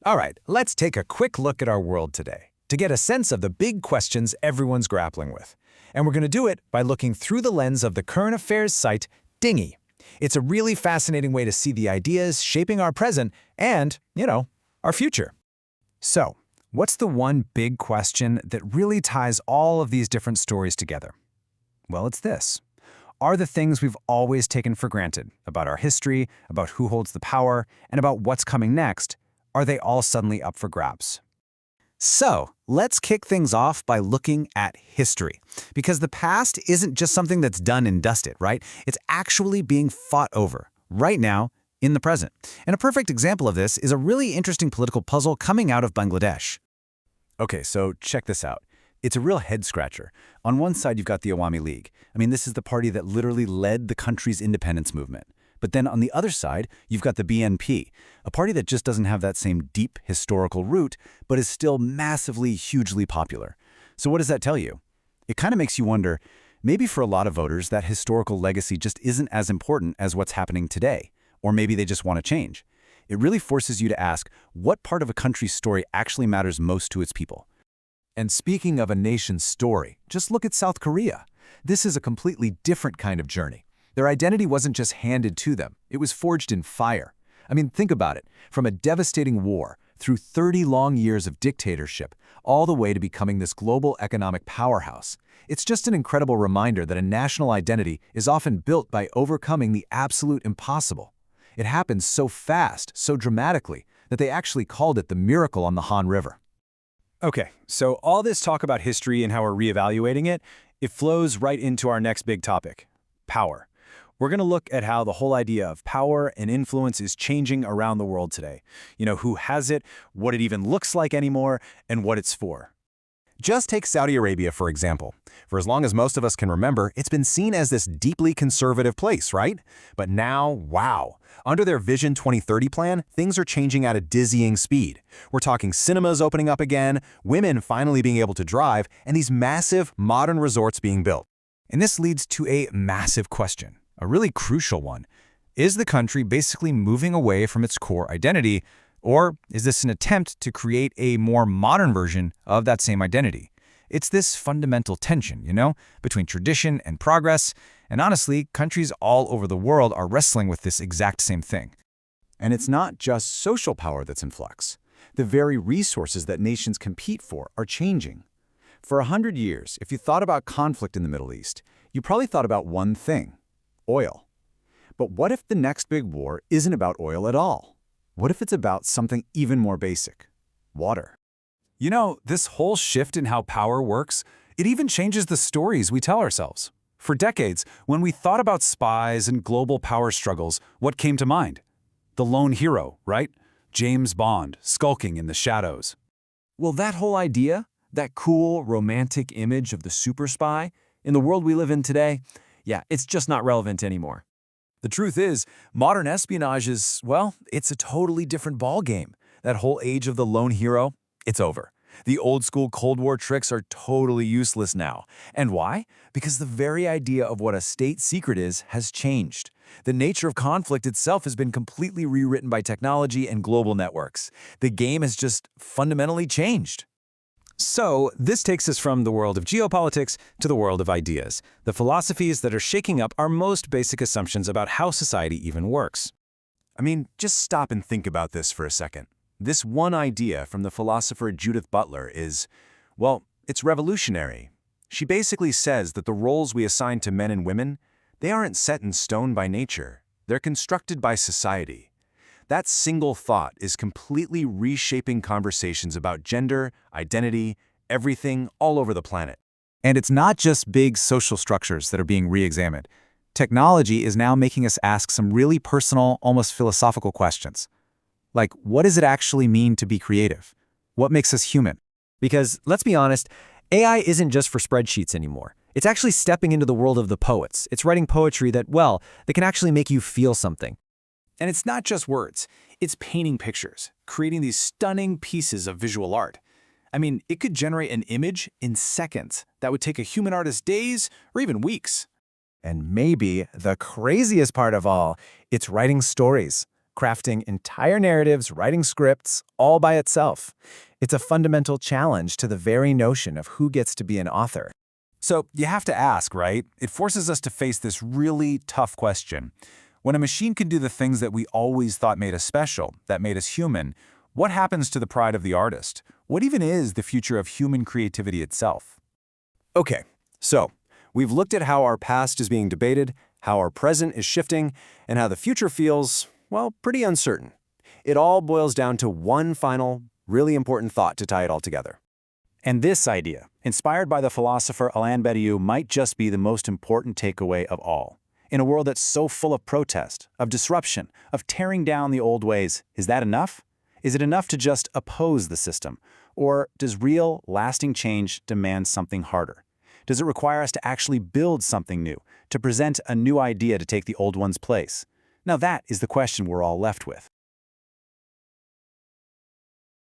All right, let's take a quick look at our world today to get a sense of the big questions everyone's grappling with. And we're going to do it by looking through the lens of the current affairs site, DINGHY. It's a really fascinating way to see the ideas shaping our present and, our future. So, what's the one big question that really ties all of these different stories together? Well, it's this. Are the things we've always taken for granted about our history, about who holds the power, and about what's coming next, are they all suddenly up for grabs? So, let's kick things off by looking at history. Because the past isn't just something that's done and dusted, right? It's actually being fought over, right now, in the present. And a perfect example of this is a really interesting political puzzle coming out of Bangladesh. Okay, so check this out. It's a real head-scratcher. On one side, you've got the Awami League. This is the party that literally led the country's independence movement. But then on the other side, you've got the BNP, a party that just doesn't have that same deep historical root, but is still massively, hugely popular. So what does that tell you? It kind of makes you wonder, maybe for a lot of voters, that historical legacy just isn't as important as what's happening today. Or maybe they just want to change. It really forces you to ask, what part of a country's story actually matters most to its people? And speaking of a nation's story, just look at South Korea. This is a completely different kind of journey. Their identity wasn't just handed to them, it was forged in fire. Think about it. From a devastating war, through 30 long years of dictatorship, all the way to becoming this global economic powerhouse. It's just an incredible reminder that a national identity is often built by overcoming the absolute impossible. It happened so fast, so dramatically, that they actually called it the miracle on the Han River. Okay, so all this talk about history and how we're reevaluating it, it flows right into our next big topic, power. We're going to look at how the whole idea of power and influence is changing around the world today. Who has it, what it even looks like anymore, and what it's for. Just take Saudi Arabia, for example. For as long as most of us can remember, it's been seen as this deeply conservative place, right? But now, wow. Under their Vision 2030 plan, things are changing at a dizzying speed. We're talking cinemas opening up again, women finally being able to drive, and these massive, modern resorts being built. And this leads to a massive question, a really crucial one. Is the country basically moving away from its core identity, or is this an attempt to create a more modern version of that same identity? It's this fundamental tension, between tradition and progress, and honestly, countries all over the world are wrestling with this exact same thing. And it's not just social power that's in flux. The very resources that nations compete for are changing. For 100 years, if you thought about conflict in the Middle East, you probably thought about one thing: oil. But what if the next big war isn't about oil at all? What if it's about something even more basic? Water. This whole shift in how power works, it even changes the stories we tell ourselves. For decades, when we thought about spies and global power struggles, what came to mind? The lone hero, right? James Bond, skulking in the shadows. Well, that whole idea, that cool, romantic image of the super spy, in the world we live in today, it's just not relevant anymore. The truth is, modern espionage is, it's a totally different ballgame. That whole age of the lone hero, it's over. The old-school Cold War tricks are totally useless now. And why? Because the very idea of what a state secret is has changed. The nature of conflict itself has been completely rewritten by technology and global networks. The game has just fundamentally changed. So, this takes us from the world of geopolitics to the world of ideas, the philosophies that are shaking up our most basic assumptions about how society even works. Just stop and think about this for a second. This one idea from the philosopher Judith Butler is, it's revolutionary. She basically says that the roles we assign to men and women, they aren't set in stone by nature. They're constructed by society. That single thought is completely reshaping conversations about gender, identity, everything all over the planet. And it's not just big social structures that are being re-examined. Technology is now making us ask some really personal, almost philosophical questions. Like, what does it actually mean to be creative? What makes us human? Because, let's be honest, AI isn't just for spreadsheets anymore. It's actually stepping into the world of the poets. It's writing poetry that can actually make you feel something. And it's not just words. It's painting pictures, creating these stunning pieces of visual art. It could generate an image in seconds that would take a human artist days or even weeks. And maybe the craziest part of all, it's writing stories. crafting entire narratives, writing scripts, all by itself. It's a fundamental challenge to the very notion of who gets to be an author. So you have to ask, right? It forces us to face this really tough question. When a machine can do the things that we always thought made us special, that made us human, what happens to the pride of the artist? What even is the future of human creativity itself? Okay, so we've looked at how our past is being debated, how our present is shifting, and how the future feels, well, pretty uncertain. It all boils down to one final, really important thought to tie it all together. And this idea, inspired by the philosopher Alain Badiou, might just be the most important takeaway of all. In a world that's so full of protest, of disruption, of tearing down the old ways, is that enough? Is it enough to just oppose the system? Or does real, lasting change demand something harder? Does it require us to actually build something new, to present a new idea to take the old one's place? Now that is the question we're all left with.